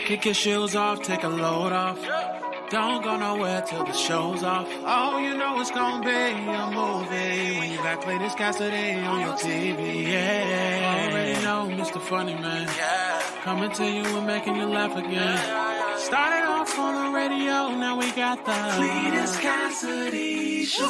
Kick your shoes off, take a load off. Don't go nowhere till the show's off. Oh, you know it's gonna be a movie when you got Cletus Cassidy on your TV. Yeah, already know Mr. Funny Man. Coming to you and making you laugh again. Started off on the radio, now we got the Cletus Cassidy Show.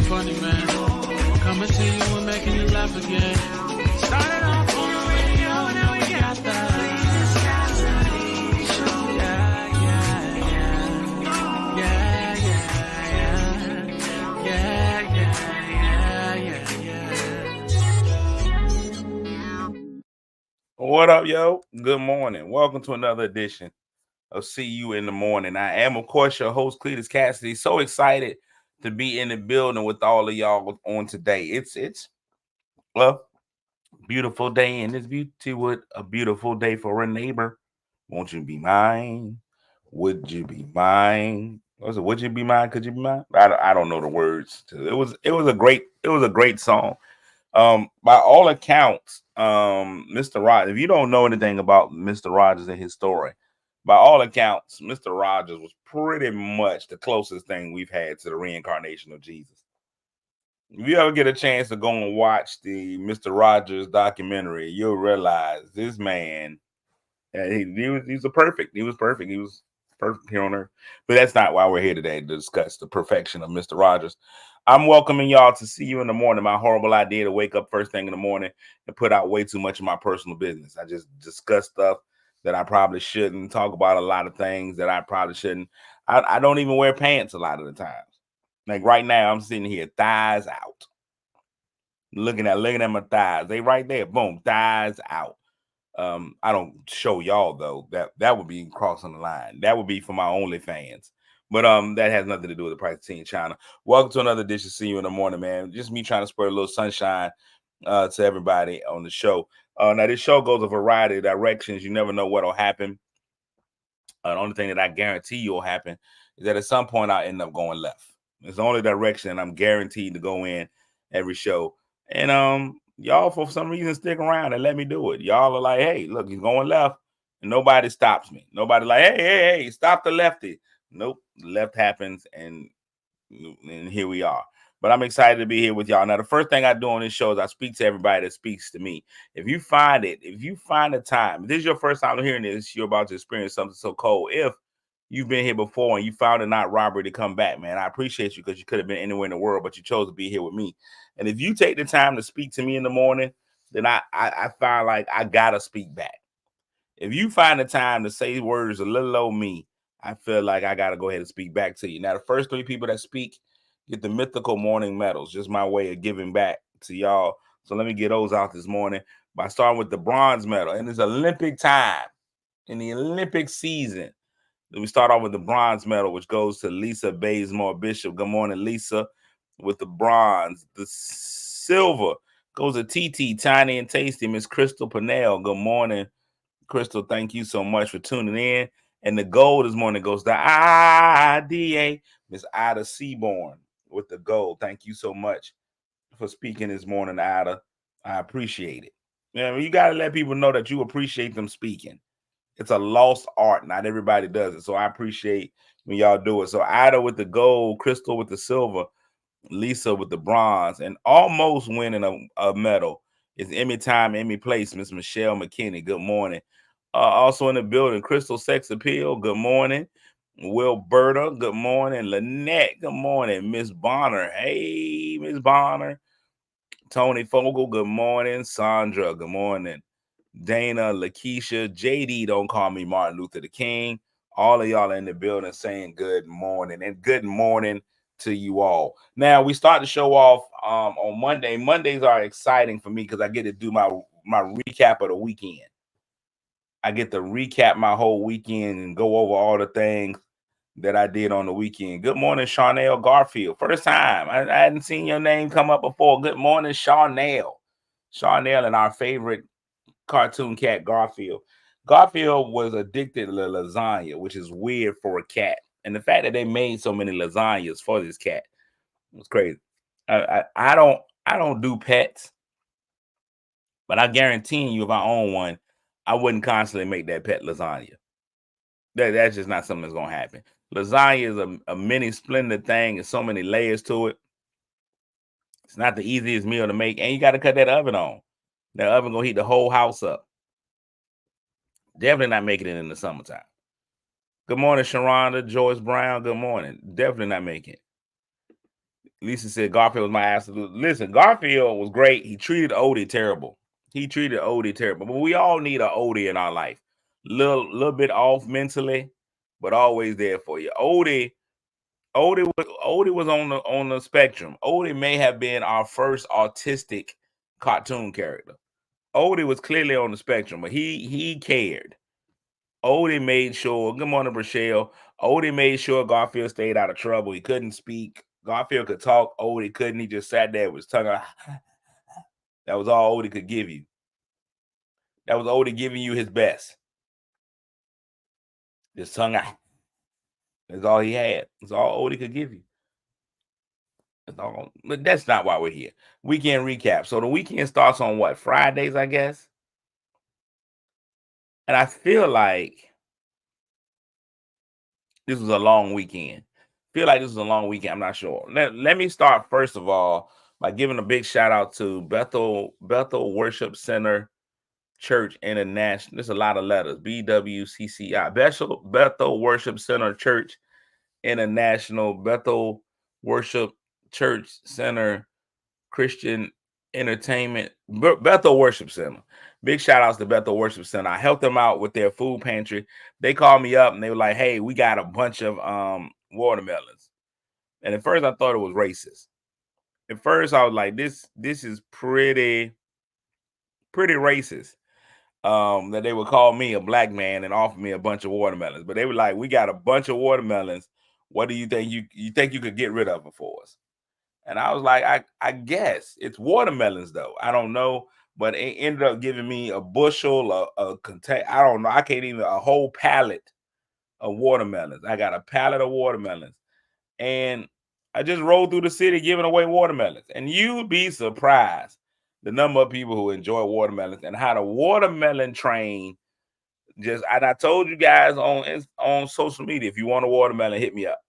Funny Man, coming to you and making you laugh again. Started off on the radio, now we got the Cletus Cassidy Show. What up, yo? Good morning. Welcome to another edition of See You in the Morning. I am, of course, your host, Cletus Cassidy. So excited to be in the building with all of y'all on today. It's a beautiful day in this Beautywood, a beautiful day for a neighbor. Won't you be mine? Would you be mine? Was it Would You Be Mine? Could you be mine? I don't know the words. It was a great song. By all accounts, Mr. Rogers, if you don't know anything about Mr. Rogers and his story, by all accounts, Mr. Rogers was pretty much the closest thing we've had to the reincarnation of Jesus. If you ever get a chance to go and watch the Mr. Rogers documentary, you'll realize this man, he was perfect. He was perfect. He was perfect here on earth. But that's not why we're here today to discuss the perfection of Mr. Rogers. I'm welcoming y'all to See You in the Morning. My horrible idea to wake up first thing in the morning and put out way too much of my personal business. I just discuss stuff that I probably shouldn't, talk about a lot of things that I probably shouldn't. I don't even wear pants a lot of the times. Like right now, I'm sitting here, thighs out. Looking at my thighs. They right there. Boom, thighs out. I don't show y'all though. That would be crossing the line. That would be for my OnlyFans. But that has nothing to do with the price of tea in China. Welcome to another edition of See You in the Morning, man. Just me trying to spread a little sunshine to everybody on the show. Now, this show goes a variety of directions. You never know what will happen. The only thing that I guarantee you will happen is that at some point I'll end up going left. It's the only direction I'm guaranteed to go in every show. And y'all, for some reason, stick around and let me do it. Y'all are like, hey, look, he's going left. And nobody stops me. Nobody like, hey, stop the lefty. Nope, left happens, and here we are. But I'm excited to be here with y'all. Now, the first thing I do on this show is I speak to everybody that speaks to me. If you find the time, if this is your first time hearing this, you're about to experience something so cold. If you've been here before and you found it not robbery to come back, man, I appreciate you because you could have been anywhere in the world, but you chose to be here with me. And if you take the time to speak to me in the morning, then I find like I gotta speak back. If you find the time to say words a little old me, I feel like I gotta go ahead and speak back to you. Now, the first 3 people that speak get the mythical morning medals, just my way of giving back to y'all. So let me get those out this morning by starting with the bronze medal. And it's Olympic time in the Olympic season. We start off with the bronze medal, which goes to Lisa Bazemore Bishop. Good morning, Lisa, with the bronze. The silver goes to TT, Tiny and Tasty, Miss Crystal Pannell. Good morning, Crystal. Thank you so much for tuning in. And the gold this morning goes to IDA, Miss Ida Seaborn with the gold. Thank you so much for speaking this morning, Ida. I appreciate it. You got to let people know that you appreciate them speaking. It's a lost art. Not everybody does it. So I appreciate when y'all do it. So Ida with the gold, Crystal with the silver, Lisa with the bronze, and almost winning a medal is Emmy Time, Emmy Place, Miss Michelle McKinney. Good morning. Also in the building, Crystal Sex Appeal. Good morning. Wilberta. Good morning. Lynette. Good morning. Miss Bonner. Hey, Miss Bonner. Tony Fogel. Good morning. Sandra. Good morning. Dana, Lakeisha, JD, don't call me Martin Luther the King. All of y'all in the building saying good morning, and good morning to you all. Now, we start the show off on Monday. Mondays are exciting for me because I get to do my recap of the weekend. I get to recap my whole weekend and go over all the things that I did on the weekend. Good morning, Charnel Garfield. First time. I hadn't seen your name come up before. Good morning, Charnel. Charnel and our favorite cartoon cat, Garfield. Garfield was addicted to lasagna, which is weird for a cat. And the fact that they made so many lasagnas for this cat was crazy. I don't do pets, but I guarantee you, if I own one, I wouldn't constantly make that pet lasagna. That's just not something that's gonna happen. Lasagna is a mini splendid thing. There's so many layers to it. It's not the easiest meal to make, and you got to cut that oven on. That oven gonna heat the whole house up. Definitely not making it in the summertime. Good morning, Sharonda, Joyce Brown. Good morning. Definitely not making it. Lisa said Garfield was my absolute. Listen, Garfield was great. He treated Odie terrible. But we all need an Odie in our life. Little bit off mentally, but always there for you. Odie was on the spectrum. Odie may have been our first autistic cartoon character. Odie was clearly on the spectrum, but he cared. Odie made sure. Good morning, Rochelle. Odie made sure Garfield stayed out of trouble. He couldn't speak. Garfield could talk. Odie couldn't. He just sat there with his tongue out. That was all Odie could give you. That was Odie giving you his best. His tongue out. That's all he had. That's all Odie could give you. That's all. But that's not why we're here. Weekend recap. So the weekend starts on what? Fridays, I guess. And I feel like this was a long weekend. I'm not sure. Let me start first of all by giving a big shout out to Bethel Worship Center Church International. There's a lot of letters. BWCCI. Bethel Worship Center Church International. Bethel Worship Church Center Christian Entertainment. Bethel Worship Center. Big shout outs to Bethel Worship Center. I helped them out with their food pantry. They called me up and they were like, hey, we got a bunch of watermelons. And at first I thought it was racist. At first I was like, this is pretty racist. That they would call me a black man and offer me a bunch of watermelons. But they were like, we got a bunch of watermelons. What do you think you think you could get rid of them for us? And I was like, I guess it's watermelons though. I don't know. But it ended up giving me a bushel, a contain. I don't know. I can't even a whole pallet of watermelons. I got a pallet of watermelons, and I just rode through the city giving away watermelons. And you'd be surprised the number of people who enjoy watermelons and how the watermelon train just. And I told you guys on social media, if you want a watermelon, hit me up.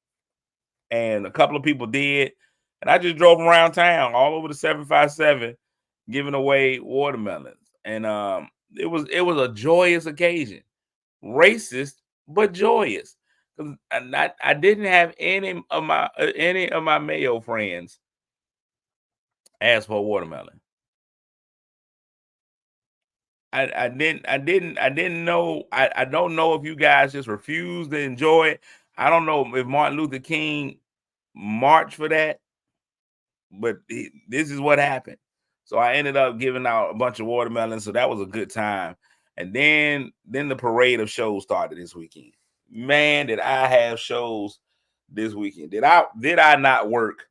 And a couple of people did, and I just drove around town all over the 757. Giving away watermelons, and it was a joyous occasion, racist but joyous. Because I didn't have any of my Mayo friends ask for a watermelon. I didn't know. I don't know if you guys just refused to enjoy it. I don't know if Martin Luther King marched for that, but this is what happened. So I ended up giving out a bunch of watermelons. So that was a good time. And then the parade of shows started this weekend. Man, did I have shows this weekend. Did I not work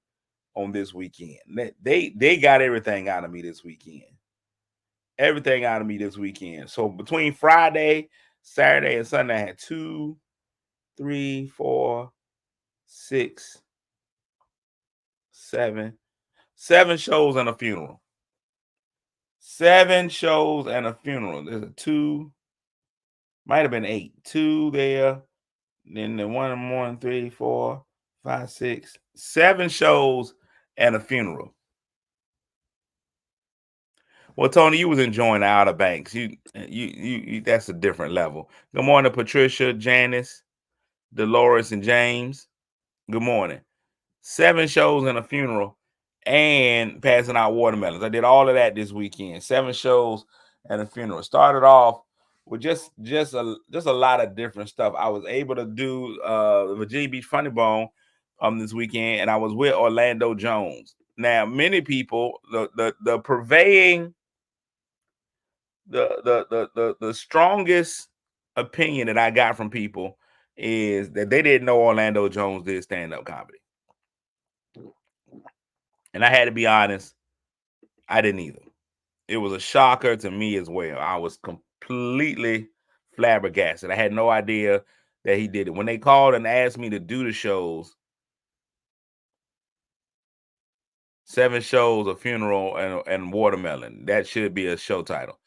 on this weekend? They got everything out of me this weekend. Everything out of me this weekend. So between Friday, Saturday, and Sunday, I had 2, 3, 4, 6, 7 shows and a funeral. 7 shows and a funeral. There's a 2, might have been 8. 2 there. Then the 1 in the morning, 3, 4, 5, 6, 7 shows and a funeral. Well, Tony, you was enjoying the Outer Banks. You that's a different level. Good morning, Patricia, Janice, Dolores, and James. Good morning. 7 shows and a funeral and passing out watermelons. I did all of that this weekend. 7 shows and a funeral. Started off with just a lot of different stuff. I was able to do the Virginia Beach Funny Bone this weekend, and I was with Orlando Jones. Now, many people, the purveying, the strongest opinion that I got from people is that they didn't know Orlando Jones did stand-up comedy. And I had to be honest, I didn't either. It was a shocker to me as well. I was completely flabbergasted. I had no idea that he did it. When they called and asked me to do the shows, 7 shows, a funeral, and watermelon. That should be a show title.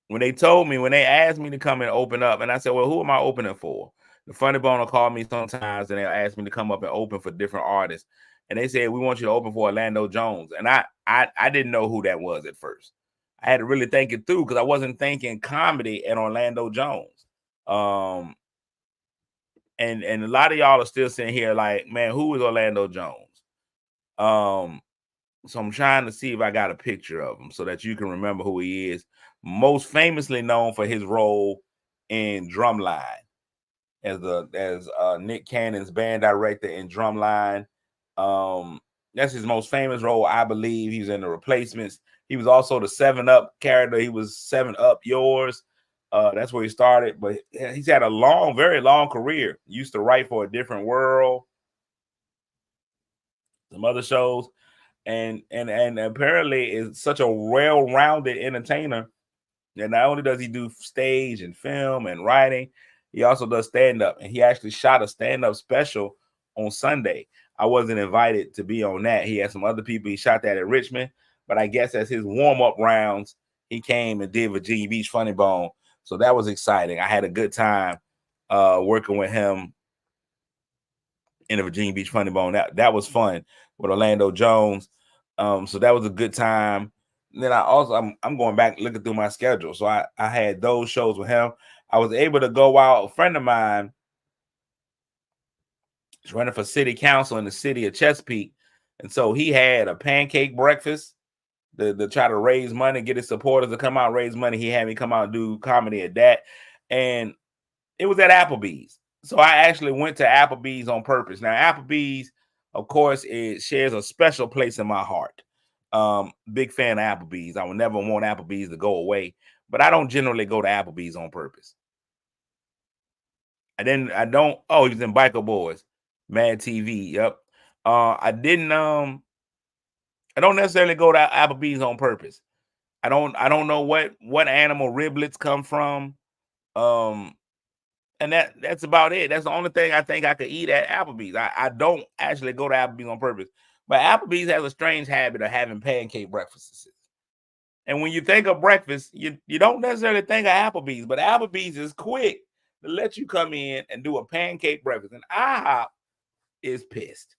When they asked me to come and open up, and I said, well, who am I opening for? The Funny Bone will call me sometimes and they'll ask me to come up and open for different artists. And they said, we want you to open for Orlando Jones. And I didn't know who that was at first. I had to really think it through because I wasn't thinking comedy and Orlando Jones. And a lot of y'all are still sitting here like, man, who is Orlando Jones? So I'm trying to see if I got a picture of him so that you can remember who he is. Most famously known for his role in Drumline as Nick Cannon's band director in Drumline. That's his most famous role, I believe. He's in The Replacements. He was also the 7-Up character. He was 7-Up Yours. That's where he started, but he's had a very long career. Used to write for A Different World, some other shows, and apparently is such a well-rounded entertainer. And not only does he do stage and film and writing, he also does stand-up. And he actually shot a stand-up special on Sunday. I wasn't invited to be on that. He had some other people. He shot that at Richmond. But I guess as his warm-up rounds, he came and did Virginia Beach Funny Bone. So that was exciting. I had a good time working with him in the Virginia Beach Funny Bone. That was fun with Orlando Jones. So that was a good time. And then I'm going back looking through my schedule. So I had those shows with him. I was able to go out. A friend of mine is running for city council in the city of Chesapeake. And so he had a pancake breakfast to try to raise money, get his supporters to come out, raise money. He had me come out and do comedy at that. And it was at Applebee's. So I actually went to Applebee's on purpose. Now, Applebee's, of course, it shares a special place in my heart. Big fan of Applebee's. I would never want Applebee's to go away, but I don't generally go to Applebee's on purpose. Oh, he was in Biker Boys, Mad TV. Yep. I don't necessarily go to Applebee's on purpose. I don't know what animal riblets come from. And that's about it. That's the only thing I think I could eat at Applebee's. I don't actually go to Applebee's on purpose. But Applebee's has a strange habit of having pancake breakfasts. And when you think of breakfast, you don't necessarily think of Applebee's, but Applebee's is quick to let you come in and do a pancake breakfast. And IHOP is pissed.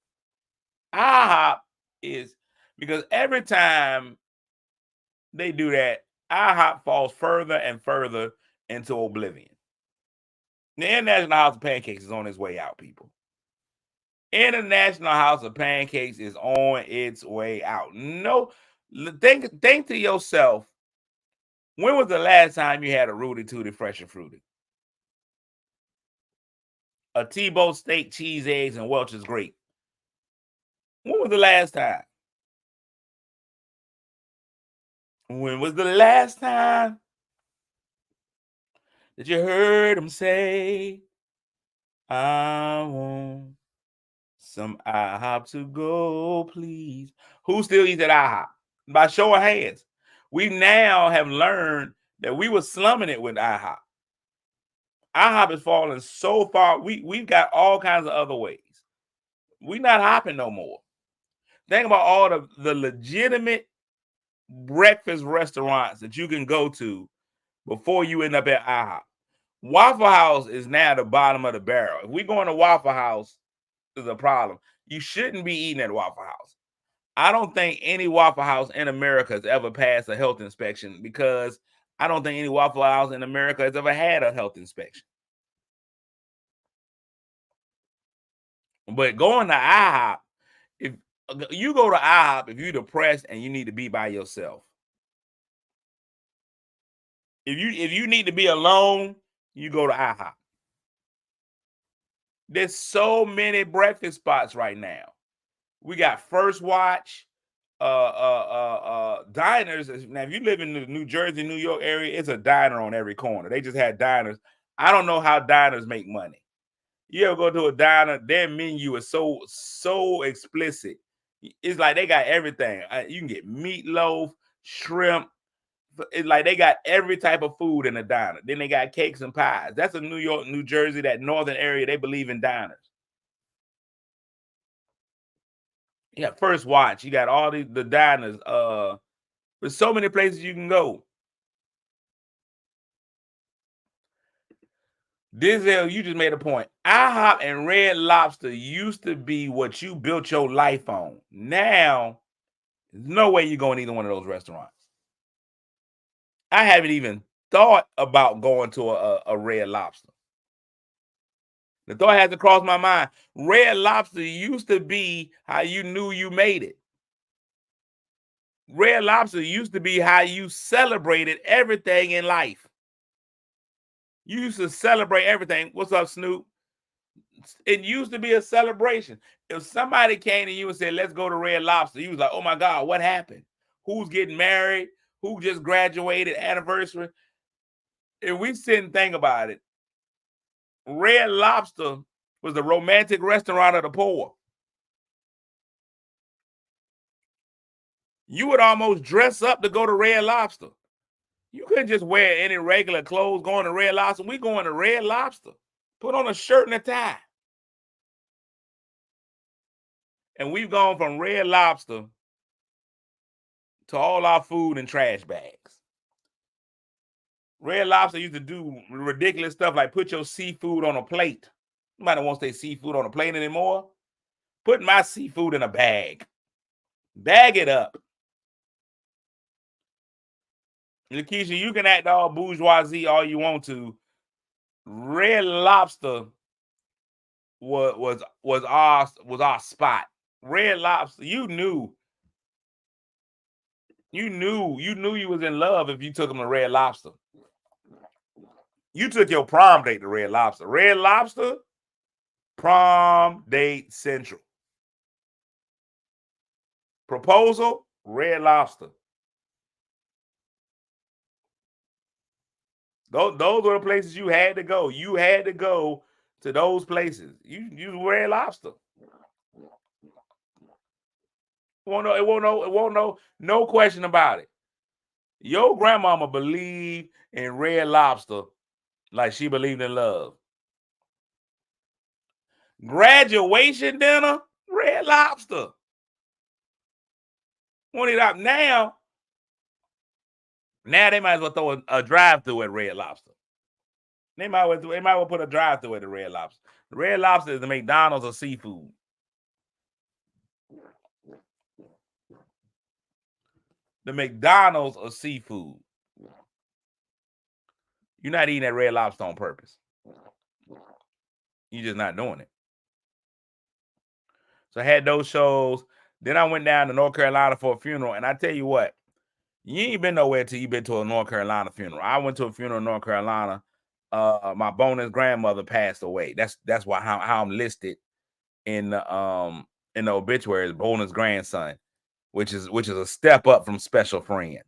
IHOP is, because every time they do that, IHOP falls further and further into oblivion. The International House of Pancakes is on its way out, people. International House of Pancakes is on its way out. No, think to yourself, when was the last time you had a Rudy Tooty Fresh and Fruity? A T-bone steak, cheese, eggs, and Welch's grape. When was the last time? When was the last time that you heard him say, I want some IHOP to go, please? Who still eats at IHOP? By show of hands. We now have learned that we were slumming it with IHOP. IHOP is falling so far. We've got all kinds of other ways. We're not hopping no more. Think about all the legitimate breakfast restaurants that you can go to before you end up at IHOP. Waffle House is now the bottom of the barrel. If we go into Waffle House, there's a problem. You shouldn't be eating at Waffle House. I don't think any Waffle House in America has ever passed a health inspection, because I don't think any Waffle House in America has ever had a health inspection. But going to IHOP, if you go to IHOP, if you're depressed and you need to be by yourself, if you need to be alone, you go to IHOP. There's so many breakfast spots right now. We got First Watch, diners. Now, if you live in the New Jersey, New York area, it's a diner on every corner. They just had diners. I don't know how diners make money. You ever go to a diner, their menu is so explicit. It's like they got everything. You can get meatloaf, shrimp. It's like they got every type of food in a diner. Then they got cakes and pies. That's a New York, New Jersey, that northern area. They believe in diners. You got First Watch. You got all the diners. There's so many places you can go. Denzel, you just made a point. IHOP and Red Lobster used to be what you built your life on. Now, there's no way you're going to either one of those restaurants. I haven't even thought about going to a Red Lobster. The thought hasn't crossed my mind. Red Lobster used to be how you knew you made it. Red Lobster used to be how you celebrated everything in life. You used to celebrate everything. What's up, Snoop? It used to be a celebration. If somebody came to you and said, let's go to Red Lobster, you was like, oh my God, what happened? Who's getting married? Who just graduated? Anniversary? If we sit and think about it, Red Lobster was the romantic restaurant of the poor. You would almost dress up to go to Red Lobster. You couldn't just wear any regular clothes going to Red Lobster. We going to Red Lobster. Put on a shirt and a tie. And we've gone from Red Lobster to all our food in trash bags. Red Lobster used to do ridiculous stuff like put your seafood on a plate. Nobody wants their seafood on a plate anymore. Put my seafood in a bag. Bag it up. Lakeisha, you can act all bourgeoisie all you want to. Red Lobster was our spot. Red Lobster, you knew you was in love if you took them to Red Lobster. You took your prom date to Red Lobster. Red Lobster, prom date central. Proposal, Red Lobster. Those were the places you had to go. You had to go to those places. You Red Lobster. It won't no question about it. Your grandmama believed in Red Lobster like she believed in love. Graduation dinner, Red Lobster. Want it up now? Now they might as well throw a drive-through at Red Lobster. They might well put a drive-through at the Red Lobster. The Red Lobster is the McDonald's of seafood. The McDonald's of seafood. You're not eating that Red Lobster on purpose. You're just not doing it. So I had those shows. Then I went down to North Carolina for a funeral. And I tell you what, you ain't been nowhere till you been to a North Carolina funeral. I went to a funeral in North Carolina. My bonus grandmother passed away. That's why how I'm listed in the obituary as bonus grandson, which is a step up from special friend.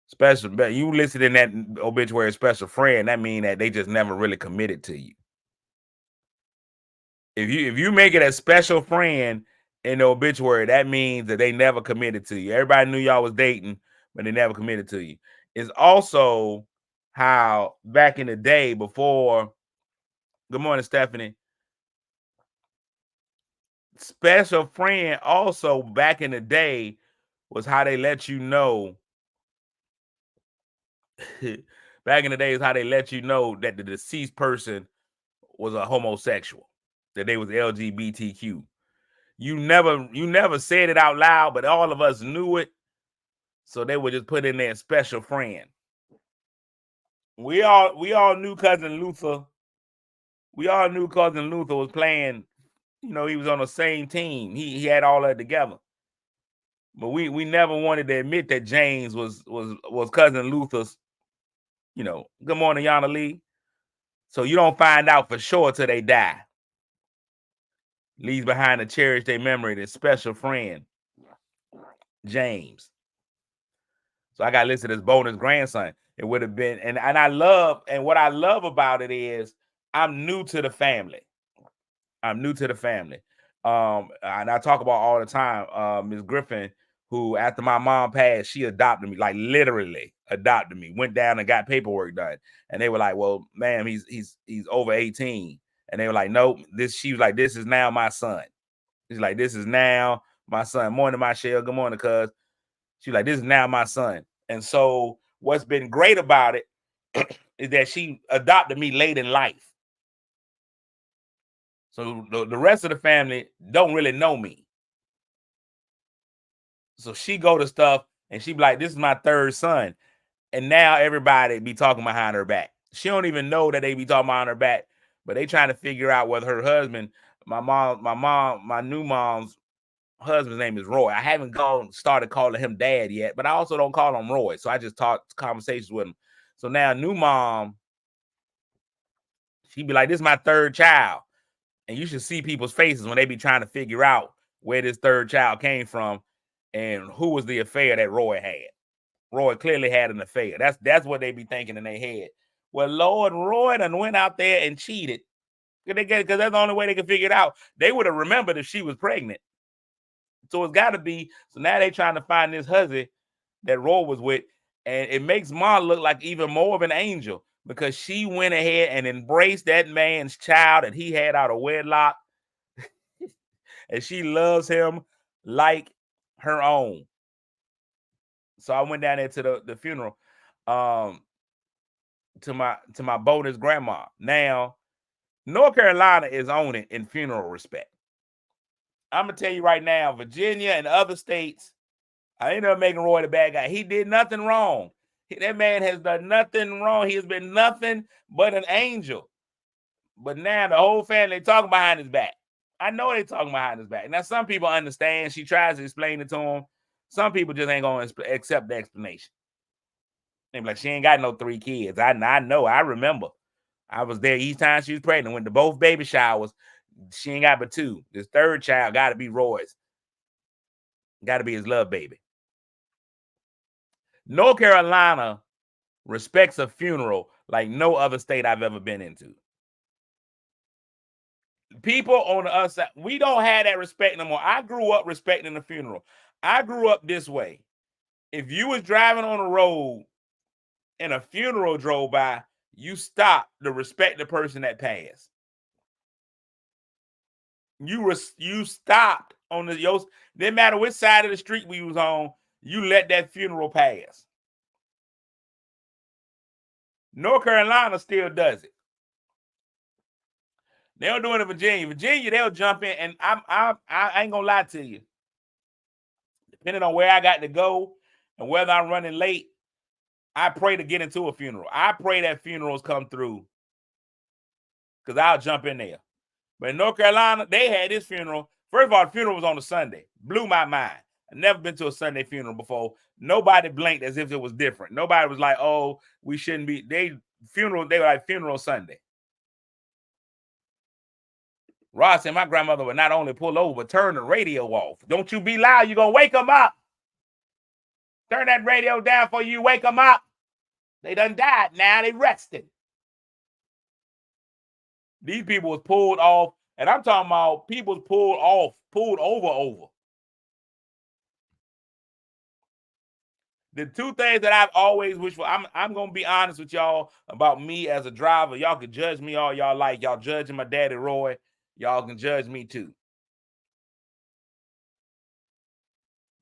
Special, you listed in that obituary special friend, that means that they just never really committed to you. If you make it a special friend in the obituary, that means that they never committed to you. Everybody knew y'all was dating, but they never committed to you. It's also how back in the day before, good morning, Stephanie. Special friend also back in the day was how they let you know. Back in the day is how they let you know that the deceased person was a homosexual, that they was LGBTQ. You never said it out loud, but all of us knew it. So they would just put in there special friend. We all knew Cousin Luther. We all knew Cousin Luther was playing, he was on the same team. He had all that together. But we never wanted to admit that James was Cousin Luther's, good morning, Yana Lee. So you don't find out for sure till they die. Leaves behind to cherish their memory, their special friend, James. So I got listed as bonus grandson. It would have been, and I love, and what I love about it is I'm new to the family. I'm new to the family. And I talk about all the time, Ms. Griffin, who after my mom passed, she adopted me, like literally adopted me, went down and got paperwork done. And they were like, well, ma'am, he's over 18. And they were like, nope, she was like, this is now my son. She's like, this is now my son. Morning, Michelle. Good morning, cuz. She's like, this is now my son. And so what's been great about it is that she adopted me late in life. So the rest of the family don't really know me. So she go to stuff and she be like, this is my third son. And now everybody be talking behind her back. She don't even know that they be talking behind her back, but they trying to figure out whether her husband, my new mom's husband's name is Roy. I haven't started calling him dad yet, but I also don't call him Roy. So I just talk conversations with him. So now new mom, she be like, this is my third child. And you should see people's faces when they be trying to figure out where this third child came from and who was the affair that Roy had. Roy clearly had an affair. That's what they be thinking in their head. Well, Lord, Roy done went out there and cheated. Because that's the only way they can figure it out. They would have remembered if she was pregnant. So it's got to be. So now they trying to find this hussy that Roy was with. And it makes Ma look like even more of an angel, because she went ahead and embraced that man's child that he had out of wedlock. And she loves him like her own. So I went down there to the funeral to my bonus grandma. Now, North Carolina is on it in funeral respect. I'm going to tell you right now, Virginia and other states, I ain't never making Roy the bad guy. He did nothing wrong. That man has done nothing wrong. He has been nothing but an angel. But now the whole family talking behind his back. I know they talking behind his back. Now, some people understand. She tries to explain it to him. Some people just ain't going to accept the explanation. They be like, she ain't got no 3 kids. I know. I remember. I was there each time she was pregnant. Went to both baby showers. She ain't got but 2. This third child got to be Roy's. Got to be his love baby. North Carolina respects a funeral like no other state I've ever been into. People on the other side, we don't have that respect no more. I grew up respecting the funeral. I grew up this way. If you was driving on the road and a funeral drove by, you stopped to respect the person that passed. You stopped on didn't matter which side of the street we was on, you let that funeral pass. North Carolina still does it. They don't do it in Virginia. Virginia, they'll jump in, and I ain't gonna lie to you. Depending on where I got to go and whether I'm running late, I pray to get into a funeral. I pray that funerals come through, because I'll jump in there. But in North Carolina, they had this funeral. First of all, the funeral was on a Sunday. Blew my mind. I've never been to a Sunday funeral before. Nobody blinked as if it was different. Nobody was like, oh, we shouldn't be. They were like funeral Sunday. Ross and my grandmother would not only pull over, but turn the radio off. Don't you be loud. You're going to wake them up. Turn that radio down before you wake them up. They done died. Now they rested. These people was pulled off. And I'm talking about people was pulled over. The 2 things that I've always wished for, I'm going to be honest with y'all about me as a driver. Y'all can judge me all y'all like. Y'all judging my daddy, Roy. Y'all can judge me too.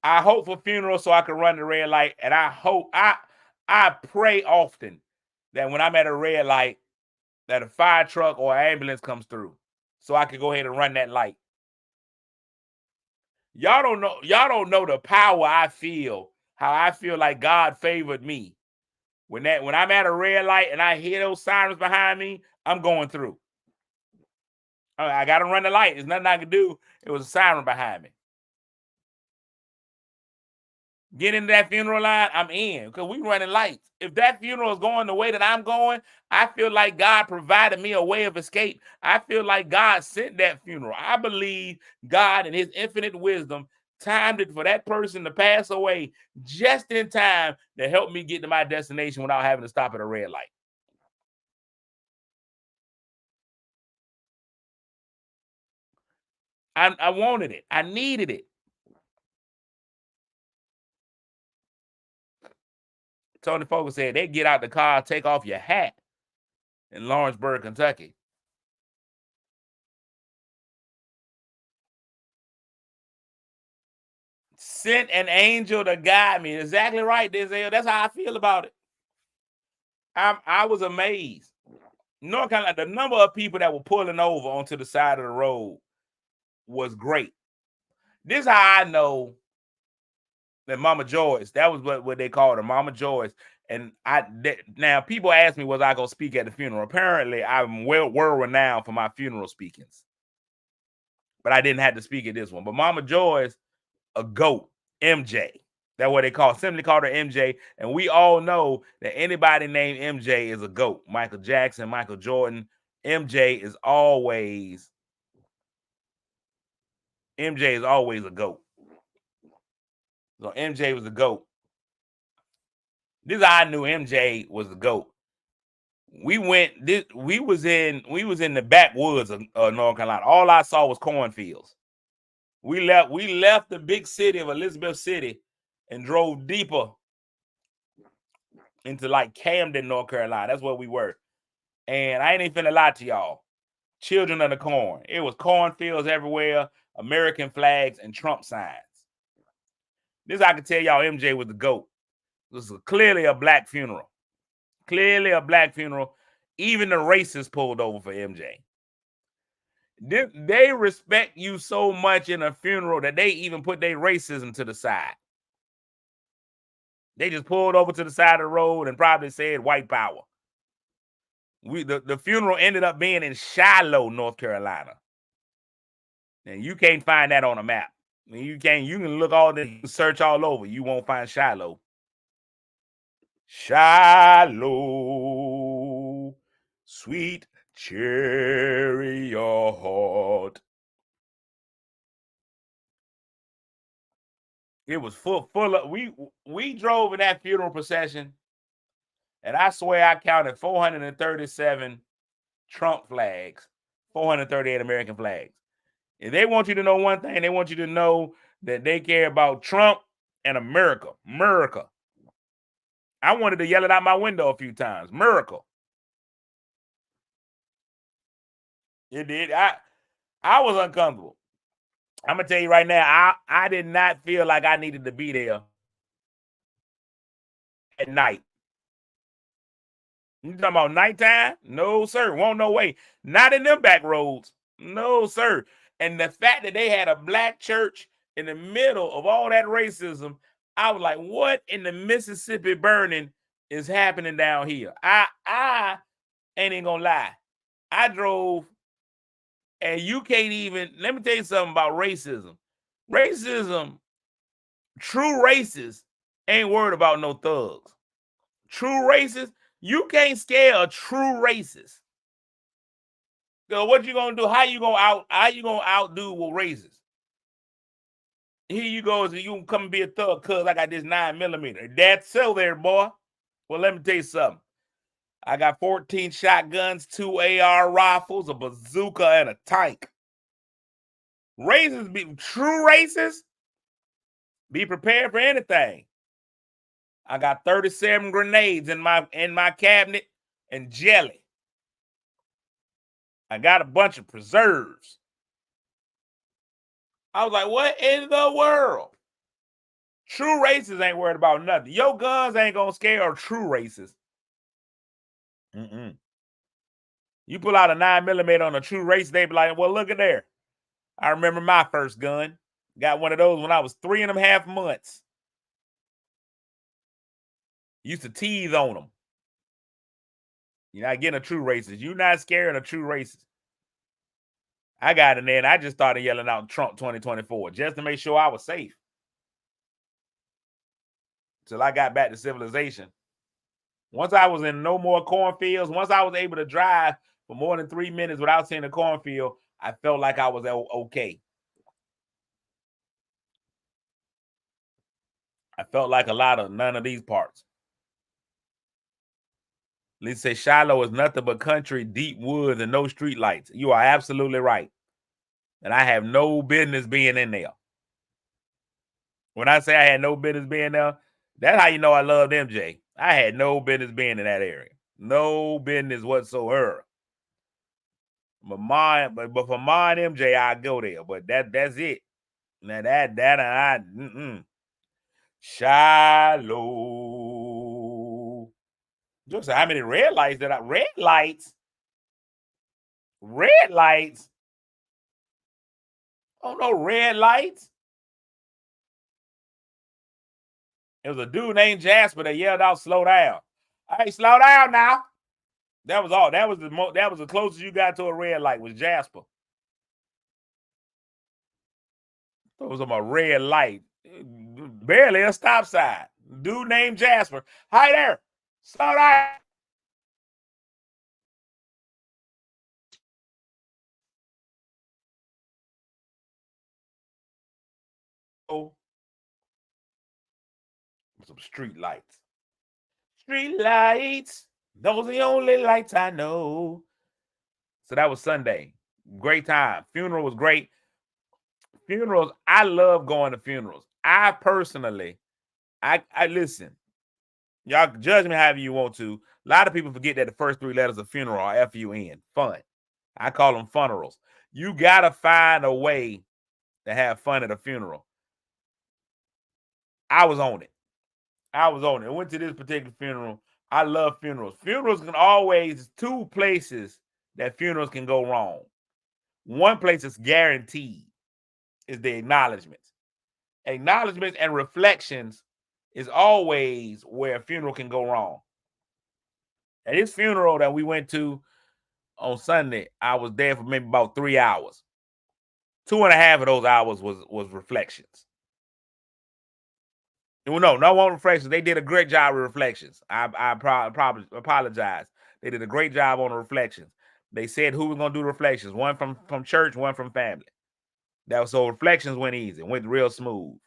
I hope for funerals so I can run the red light. And I hope, I pray often that when I'm at a red light, that a fire truck or ambulance comes through so I can go ahead and run that light. Y'all don't know the power I feel, how I feel like God favored me. When I'm at a red light and I hear those sirens behind me, I'm going through. I got to run the light. There's nothing I can do. It was a siren behind me. Get into that funeral line, I'm in, because we running lights. If that funeral is going the way that I'm going, I feel like God provided me a way of escape. I feel like God sent that funeral. I believe God in his infinite wisdom timed it for that person to pass away just in time to help me get to my destination without having to stop at a red light. I wanted it. I needed it. Tony Fogle said they get out the car, take off your hat in Lawrenceburg, Kentucky. Sent an angel to guide me. Exactly right, Denzel. That's how I feel about it. I was amazed. North Carolina, the number of people that were pulling over onto the side of the road was great. This is how I know that Mama Joyce, that was what they called her, Mama Joyce. And now people ask me, was I going to speak at the funeral? Apparently, I'm well renowned for my funeral speakings. But I didn't have to speak at this one. But Mama Joyce, a GOAT, MJ. That's what they simply called her MJ. And we all know that anybody named MJ is a GOAT. Michael Jackson, Michael Jordan. MJ is always a GOAT. So MJ was a GOAT. This is how I knew MJ was a GOAT. We was in the backwoods of North Carolina. All I saw was cornfields. We left the big city of Elizabeth City and drove deeper into like Camden, North Carolina. That's where we were. And I ain't even finna lie to y'all. Children of the corn. It was cornfields everywhere, American flags, and Trump signs. This I can tell y'all MJ was the GOAT. This was clearly a black funeral. Clearly a black funeral. Even the racists pulled over for MJ. They respect you so much in a funeral that they even put their racism to the side. They just pulled over to the side of the road and probably said white power. The funeral ended up being in Shiloh, North Carolina. And you can't find that on a map. I mean, you can look all this, search all over. You won't find Shiloh. Shiloh, sweet cherry heart. It was full of we drove in that funeral procession, and I swear I counted 437 Trump flags, 438 American flags. If they want you to know one thing, they want you to know that they care about Trump and America. America. I wanted to yell it out my window a few times. Miracle. It did. I was uncomfortable. I'm gonna tell you right now, I did not feel like I needed to be there at night. You talking about nighttime? No, sir. Won't no way. Not in them back roads. No, sir. And the fact that they had a black church in the middle of all that racism, I was like, what in the Mississippi burning is happening down here? I ain't even gonna lie. I drove, and you can't even, let me tell you something about racism. Racism, true racists ain't worried about no thugs. True racists, you can't scare a true racist. So what you gonna do? How you gonna outdo with racists? Here you go, so you can come and be a thug, cuz I got this 9mm. That's so there, boy. Well, let me tell you something. I got 14 shotguns, 2 AR rifles, a bazooka, and a tank. True racists, be prepared for anything. I got 37 grenades in my cabinet and jelly. I got a bunch of preserves. I was like, what in the world? True racists ain't worried about nothing. Your guns ain't gonna scare a true racist. You pull out a 9mm on a true racist, they be like, well, look at there. I remember my first gun. Got one of those when I was 3.5 months. Used to tease on them. You're not getting a true racist. You're not scaring a true racist. I got in there and I just started yelling out Trump 2024 just to make sure I was safe. Till I got back to civilization. Once I was in no more cornfields, once I was able to drive for more than 3 minutes without seeing a cornfield, I felt like I was okay. I felt like a lot of none of these parts. Lisa say Shiloh is nothing but country, deep woods, and no street lights. You are absolutely right. And I have no business being in there. When I say I had no business being there, that's how you know I loved MJ. I had no business being in that area. No business whatsoever. But for Ma and MJ, I go there. But that's it. Now I Shiloh. Just how many red lights did I? Red lights. Red lights. Oh no, red lights. It was a dude named Jasper that yelled out, "Slow down!" Hey, slow down now. That was all. That was the closest you got to a red light was Jasper. It was on a red light, barely a stop sign. Dude named Jasper. Hi there, slow down. Some street lights. Street lights. Those are the only lights I know. So that was Sunday. Great time. Funeral was great. Funerals, I love going to funerals. I personally, I listen. Y'all judge me however you want to. A lot of people forget that the first three letters of funeral are F-U-N. Fun. I call them funerals. You got to find a way to have fun at a funeral. I was on it. I went to this particular funeral. I love funerals. Funerals can always, two places that funerals can go wrong. One place is guaranteed is the acknowledgments. Acknowledgments and reflections is always where a funeral can go wrong. At this funeral that we went to on Sunday, I was there for maybe about 3 hours. 2.5 of those hours was reflections. Well, no one reflections. They did a great job with reflections. I probably apologize. They did a great job on the reflections. They said who was gonna do the reflections. One from church, one from family. That was so reflections went easy, went real smooth.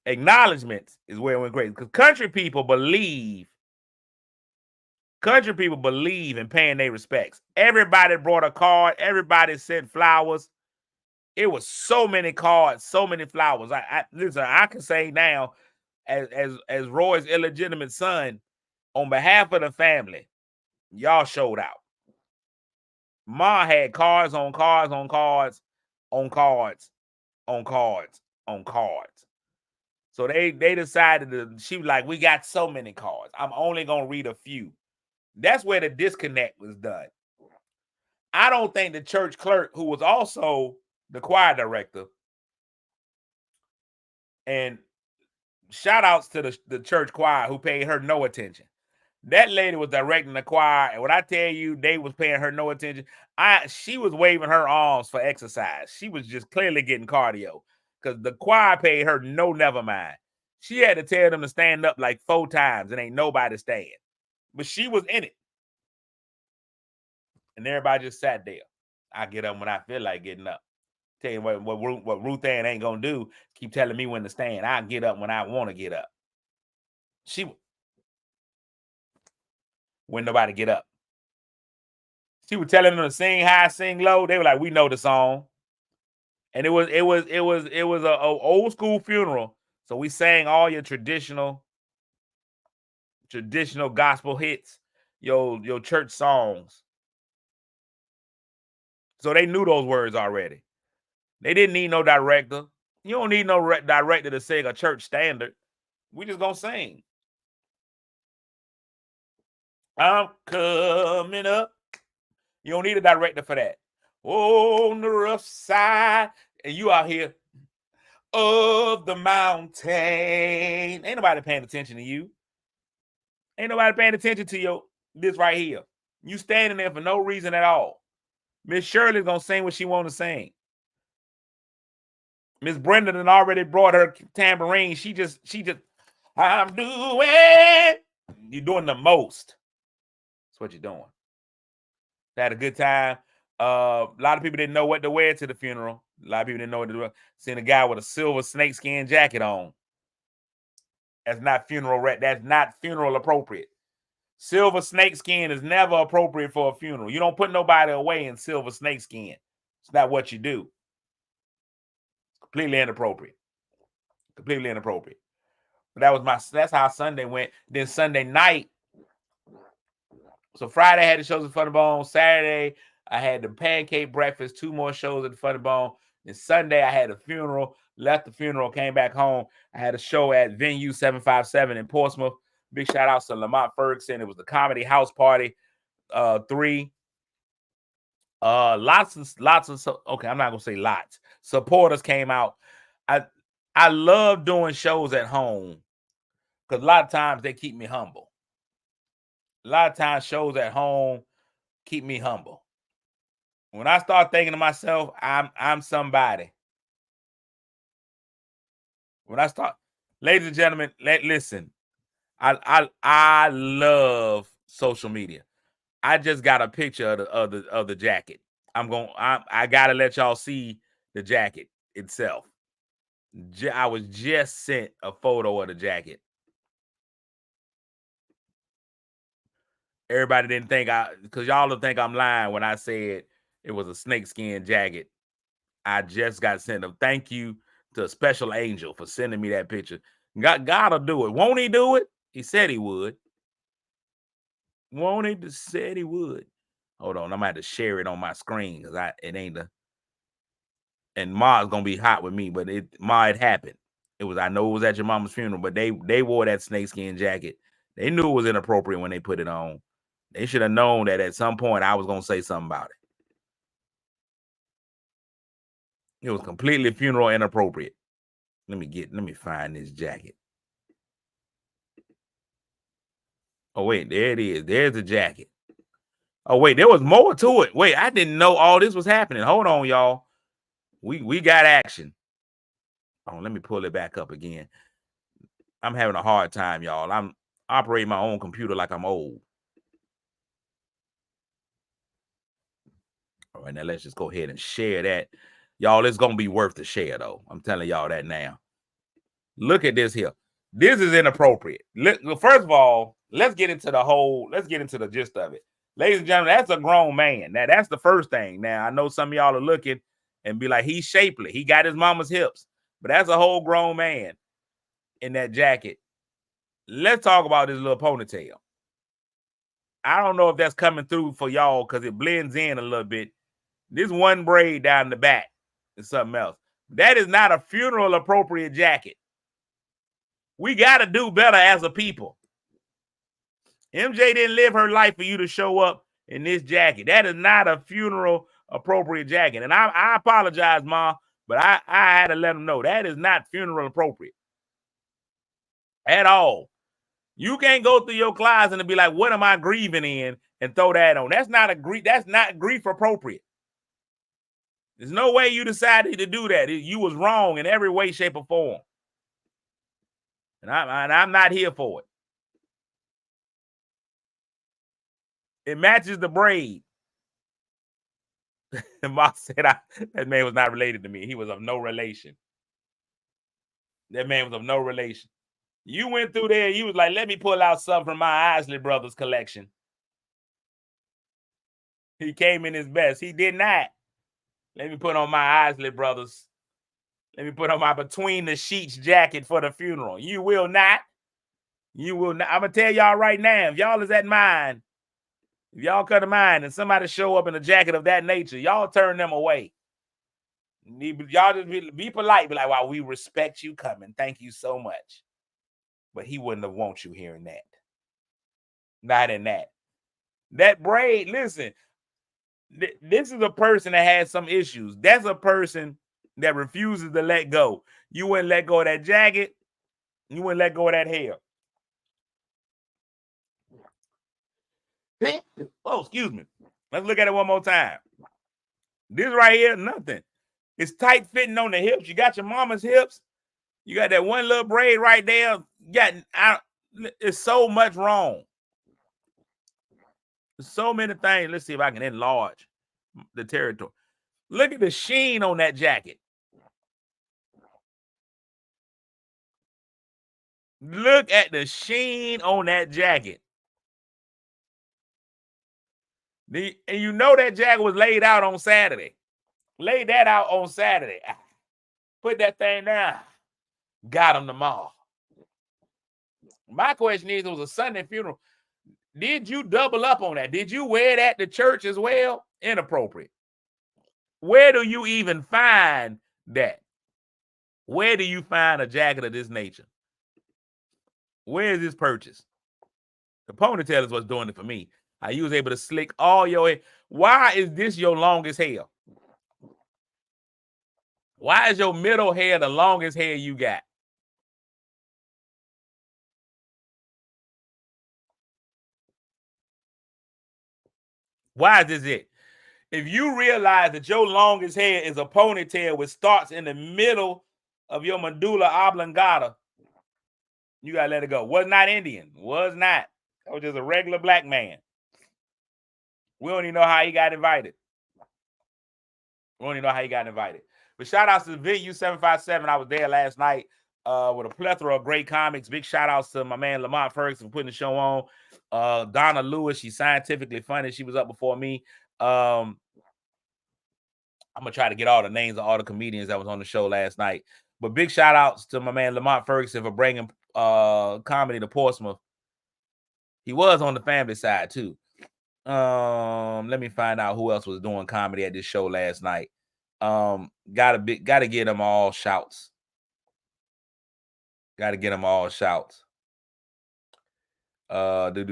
Acknowledgments is where it went great because country people believe in paying their respects. Everybody brought a card. Everybody sent flowers. It was so many cards, so many flowers. Listen, I can say now, as Roy's illegitimate son, on behalf of the family, y'all showed out. Ma had cards on cards on cards on cards on cards on cards. So they decided she was like, we got so many cards. I'm only gonna read a few. That's where the disconnect was done. I don't think the church clerk, who was also the choir director, and shout outs to the church choir who paid her no attention. That lady was directing the choir, and when I tell you they was paying her no attention, she was waving her arms for exercise. She was just clearly getting cardio because the choir paid her no never mind. She had to tell them to stand up like 4 times and ain't nobody staying. But she was in it. And everybody just sat there. I get up when I feel like getting up. Tell you what Ruth Ann ain't gonna do, keep telling me when to stand. I get up when I want to get up. When nobody get up. She was telling them to sing high, sing low. They were like, we know the song. And it was a old school funeral. So we sang all your traditional gospel hits, your church songs. So they knew those words already. They didn't need no director. You don't need no director to sing a church standard. We just gonna sing. I'm coming up. You don't need a director for that. Oh, on the rough side, and you out here of the mountain. Ain't nobody paying attention to you. Ain't nobody paying attention to this right here. You standing there for no reason at all. Miss Shirley's gonna sing what she want to sing. Miss Brenda done already brought her tambourine. She just, I'm doing. You're doing the most. That's what you're doing. They had a good time. A lot of people didn't know what to wear to the funeral. A lot of people didn't know what to do. Seeing a guy with a silver snakeskin jacket on. That's not funeral appropriate. Silver snakeskin is never appropriate for a funeral. You don't put nobody away in silver snakeskin. It's not what you do. Completely inappropriate. Completely inappropriate. But that's how Sunday went. Then Sunday night. So Friday I had the shows at Funny Bone. Saturday I had the pancake breakfast, 2 more shows at the Funny Bone. Then Sunday I had a funeral. Left the funeral, came back home. I had a show at Venue 757 in Portsmouth. Big shout out to Lamont Ferguson. It was the Comedy House Party 3. Lots of okay, I'm not gonna say lots. Supporters came out. I love doing shows at home because a lot of times they keep me humble. A lot of times shows at home keep me humble. When I start thinking to myself, I'm somebody. When I start, ladies and gentlemen, listen. I love social media. I just got a picture of the jacket. I gotta let y'all see the jacket itself. I was just sent a photo of the jacket. Everybody didn't think because y'all don't think I'm lying when I said it was a snakeskin jacket. I just got sent a thank you to a special angel for sending me that picture. God'll do it. Won't he do it? He said he would. Won't he? Said he would. Hold on, I'm gonna have to share it on my screen because it ain't the. And Ma's gonna be hot with me, but it happened. I know it was at your mama's funeral, but they wore that snakeskin jacket. They knew it was inappropriate when they put it on. They should have known that at some point I was gonna say something about it. It was completely funeral inappropriate. Let me find this jacket. Oh, wait, there it is. There's the jacket. Oh, wait, there was more to it. Wait, I didn't know all this was happening. Hold on, y'all. We got action. Oh, let me pull it back up again. I'm having a hard time, y'all. I'm operating my own computer like I'm old. All right, now let's just go ahead and share that. Y'all, it's going to be worth the share, though. I'm telling y'all that now. Look at this here. This is inappropriate. First of all, let's get into the gist of it. Ladies and gentlemen, that's a grown man. Now, that's the first thing. Now, I know some of y'all are looking and be like, he's shapely. He got his mama's hips. But that's a whole grown man in that jacket. Let's talk about this little ponytail. I don't know if that's coming through for y'all because it blends in a little bit. This one braid down the back is something else. That is not a funeral appropriate jacket. We got to do better as a people. MJ didn't live her life for you to show up in this jacket. That is not a funeral appropriate jacket. And I apologize, Ma, but I had to let them know that is not funeral appropriate at all. You can't go through your closet and be like, what am I grieving in? And throw that on. That's not grief appropriate. There's no way you decided to do that. You was wrong in every way, shape, or form. And I'm not here for it. It matches the braid. And Ma said that man was not related to me. He was of no relation. That man was of no relation. You went through there. You was like, let me pull out something from my Isley Brothers collection. He came in his best. He did not. Let me put on my Isley Brothers. Let me put on my Between the Sheets jacket for the funeral. You will not. You will not. I'm going to tell y'all right now, if y'all is at mine, if y'all come to mine and somebody show up in a jacket of that nature, y'all turn them away. Y'all just be polite. Be like, wow, we respect you coming. Thank you so much. But he wouldn't have want you hearing that. Not in that. That braid, listen, this is a person that has some issues. That's a person that refuses to let go. You wouldn't let go of that jacket. You wouldn't let go of that hair. Oh, excuse me. Let's look at it one more time. This right here, nothing. It's tight fitting on the hips. You got your mama's hips. You got that one little braid right there. It's so much wrong. There's so many things. Let's see if I can enlarge the territory. Look at the sheen on that jacket. Look at the sheen on that jacket. And you know that jacket was laid out on Saturday. Laid that out on Saturday. Put that thing down. Got him tomorrow. My question is, it was a Sunday funeral. Did you double up on that? Did you wear that to church as well? Inappropriate. Where do you even find that? Where do you find a jacket of this nature? Where is this purchase? The ponytail is what's doing it for me. How you was able to slick all your hair. Why is this your longest hair? Why is your middle hair the longest hair you got? Why is this it? If you realize that your longest hair is a ponytail which starts in the middle of your medulla oblongata, you gotta let it go. Was not Indian. Was not. That was just a regular black man. We don't even know how he got invited. But shout outs to Venue 757. I was there last night with a plethora of great comics. Big shout outs to my man Lamont Ferguson for putting the show on. Donna Lewis, she's scientifically funny. She was up before me. I'm gonna try to get all the names of all the comedians that was on the show last night. But big shout outs to my man Lamont Ferguson for bringing comedy to Portsmouth. He was on the family side too. Let me find out who else was doing comedy at this show last night. Gotta get them all shouts. Gotta get them all shouts. Lori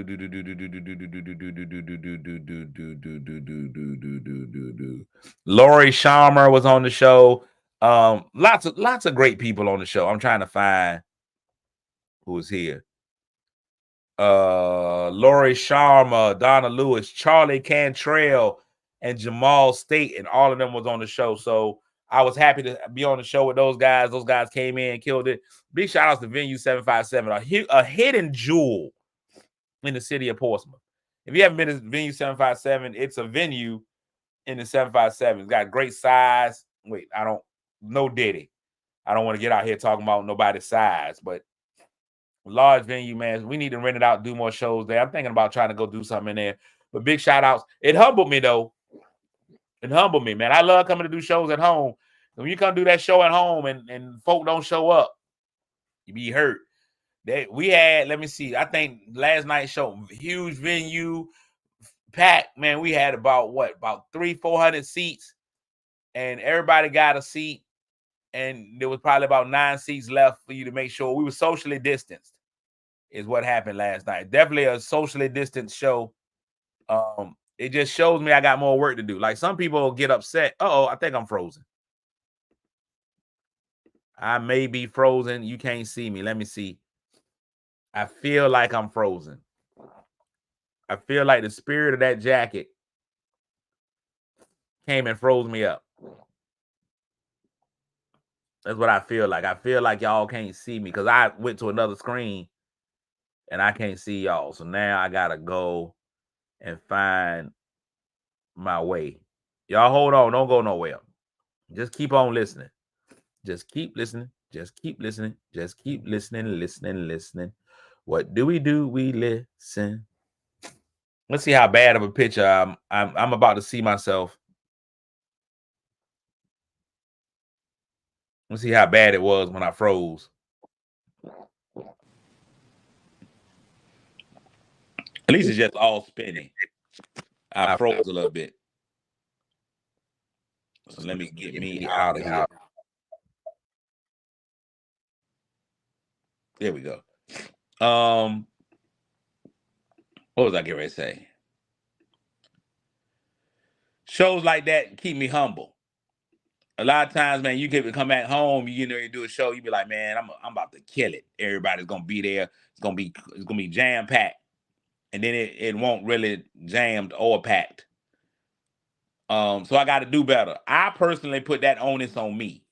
Sharma was on the show. Lots of great people on the show. I'm trying to find who was here. Lori Sharma, Donna Lewis, Charlie Cantrell, and Jamal State, and all of them was on the show. So I was happy to be on the show with those guys. Those guys came in and killed it. Big shout outs to Venue 757, a hidden jewel in the city of Portsmouth. If you haven't been to Venue 757, it's a venue in the 757. It's got great size. Wait, no Diddy. I don't want to get out here talking about nobody's size, but large venue, man. We need to rent it out, do more shows there. I'm thinking about trying to go do something in there. But big shout outs. It humbled me, though. It humbled me, man. I love coming to do shows at home. When you come do that show at home and folk don't show up, you be hurt. We had, let me see, I think last night's show, huge venue, packed, man. We had about 300-400 seats, and everybody got a seat, and there was probably about 9 seats left for you to make sure we were socially distanced, is what happened last night. Definitely a socially distanced show. It just shows me I got more work to do. Like, some people get upset. I think I'm frozen. I may be frozen. You can't see me. Let me see. I feel like I'm frozen. I feel like the spirit of that jacket came and froze me up. That's what I feel like. I feel like y'all can't see me because I went to another screen and I can't see y'all. So now I got to go and find my way. Y'all hold on. Don't go nowhere. Just keep on listening. Just keep listening. Just keep listening. Just keep listening. What do? We listen. Let's see how bad of a picture I'm about to see myself. Let's see how bad it was when I froze. At least it's just all spinning. I froze a little bit. So let me get me out of here. There we go. What was I getting ready to say? Shows like that keep me humble. A lot of times, man, you can come back home, you know, you do a show, you be like, man, I'm about to kill it. Everybody's gonna be there. It's gonna be jam packed, and then it won't really jammed or packed. So I got to do better. I personally put that onus on me.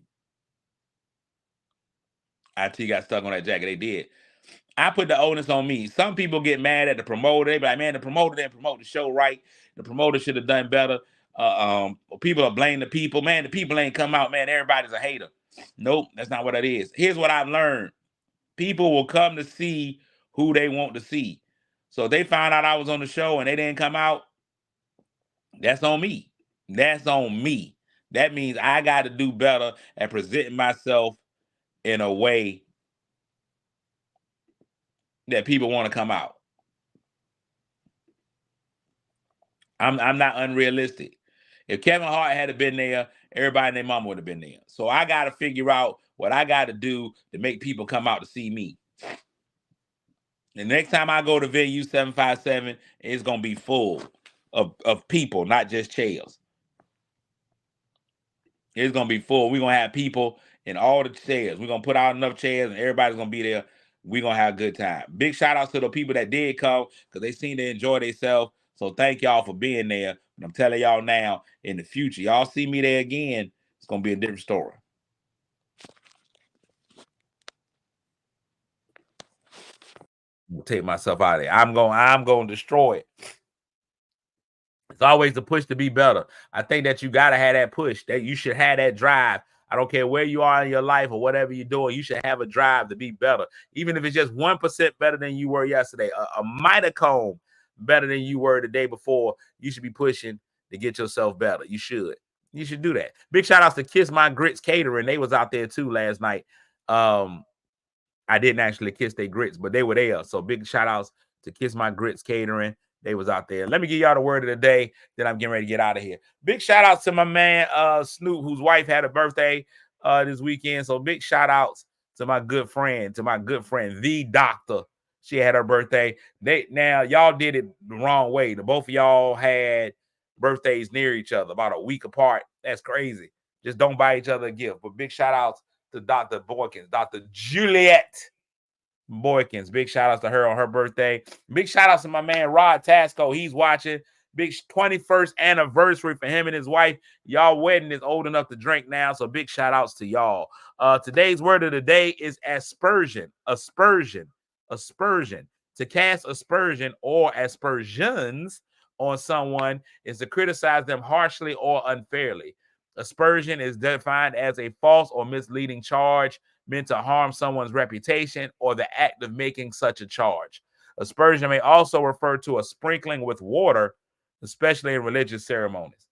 IT got stuck on that jacket. They did. I put the onus on me. Some people get mad at the promoter. They be like, man, the promoter didn't promote the show right. The promoter should have done better. People are blaming the people. Man, the people ain't come out. Man, everybody's a hater. Nope, that's not what it is. Here's what I've learned. People will come to see who they want to see. So if they found out I was on the show and they didn't come out, that's on me. That's on me. That means I got to do better at presenting myself in a way that people want to come out. I'm not unrealistic. If Kevin Hart had been there, everybody and their mama would have been there. So I got to figure out what I got to do to make people come out to see me. The next time I go to venue 757, it's going to be full of people, not just chairs. It's going to be full. We're going to have people in all the chairs. We're going to put out enough chairs and everybody's going to be there. We're going to have a good time. Big shout outs to the people that did come because they seem to enjoy themselves. So thank y'all for being there. And I'm telling y'all now, in the future, y'all see me there again, it's going to be a different story. I'm going to take myself out of there. I'm going to destroy it. It's always the push to be better. I think that you got to have that push, that you should have that drive. I don't care where you are in your life or whatever you're doing. You should have a drive to be better. Even if it's just 1% better than you were yesterday, a microcomb better than you were the day before, you should be pushing to get yourself better. You should do that. Big shout outs to Kiss My Grits Catering. They was out there too last night. I didn't actually kiss their grits, but they were there. So big shout outs to Kiss My Grits Catering. They was out there. Let me give y'all the word of the day. Then I'm getting ready to get out of here. Big shout outs to my man Snoop, whose wife had a birthday this weekend. So big shout outs to my good friend, the doctor. She had her birthday. Now y'all did it the wrong way. The both of y'all had birthdays near each other, about a week apart. That's crazy. Just don't buy each other a gift. But big shout outs to Dr. Boykins, Dr. Juliet Boykins. Big shout outs to her on her birthday. Big shout outs to my man Rod Tasco. He's watching. Big 21st anniversary for him and his wife. Y'all wedding is old enough to drink now, so big shout outs to y'all. Today's word of the day is aspersion. Aspersion. To cast aspersion or aspersions on someone is to criticize them harshly or unfairly. Aspersion is defined as a false or misleading charge meant to harm someone's reputation or the act of making such a charge. Aspersion may also refer to a sprinkling with water, especially in religious ceremonies.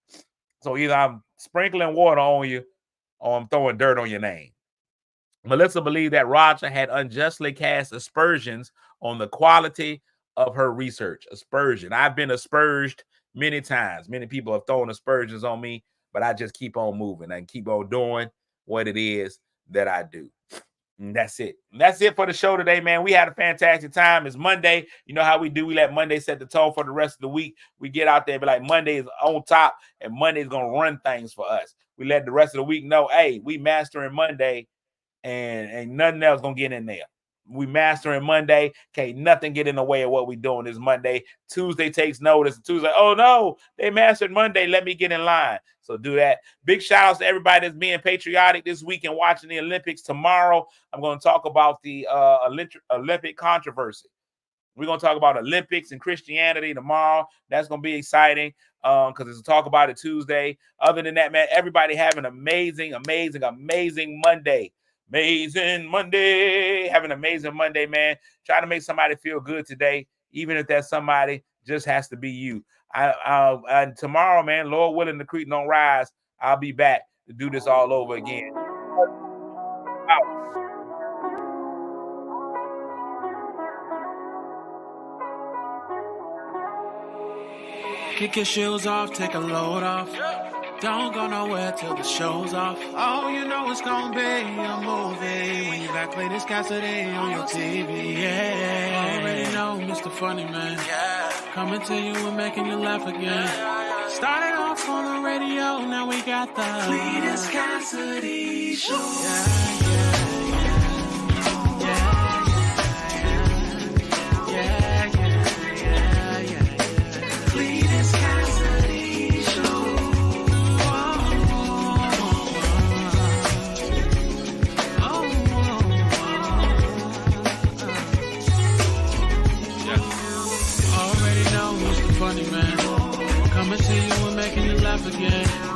So either I'm sprinkling water on you or I'm throwing dirt on your name. Melissa believed that Roger had unjustly cast aspersions on the quality of her research. Aspersion. I've been asperged many times. Many people have thrown aspersions on me, but I just keep on moving and keep on doing what it is that I do. And that's it. And that's it for the show today, man. We had a fantastic time. It's Monday. You know how we do. We let Monday set the tone for the rest of the week. We get out there and be like, Monday is on top and Monday is going to run things for us. We let the rest of the week know, hey, we mastering Monday and ain't nothing else going to get in there. We mastering Monday. Can't nothing get in the way of what we doing this Monday. Tuesday takes notice. Tuesday, oh no, they mastered Monday. Let me get in line. So do that. Big shout outs to everybody that's being patriotic this week and watching the Olympics. Tomorrow, I'm going to talk about the Olympic controversy. We're going to talk about Olympics and Christianity tomorrow. That's going to be exciting because it's a talk about it Tuesday. Other than that, man, everybody have an amazing Monday. Amazing Monday. Have an amazing Monday, man. Try to make somebody feel good today, even if that somebody just has to be you. And tomorrow, man, Lord willing, the creek don't rise. I'll be back to do this all over again. Kick your shoes off, take a load off. Don't go nowhere till the show's off. Oh, you know it's gonna be a movie when you got Cletus Cassidy on your TV. Yeah, already know Mr. Funny Man. Coming to you and making you laugh again. Started off on the radio, now we got the Cletus Cassidy Show. Funny Man, coming to you and making you laugh again.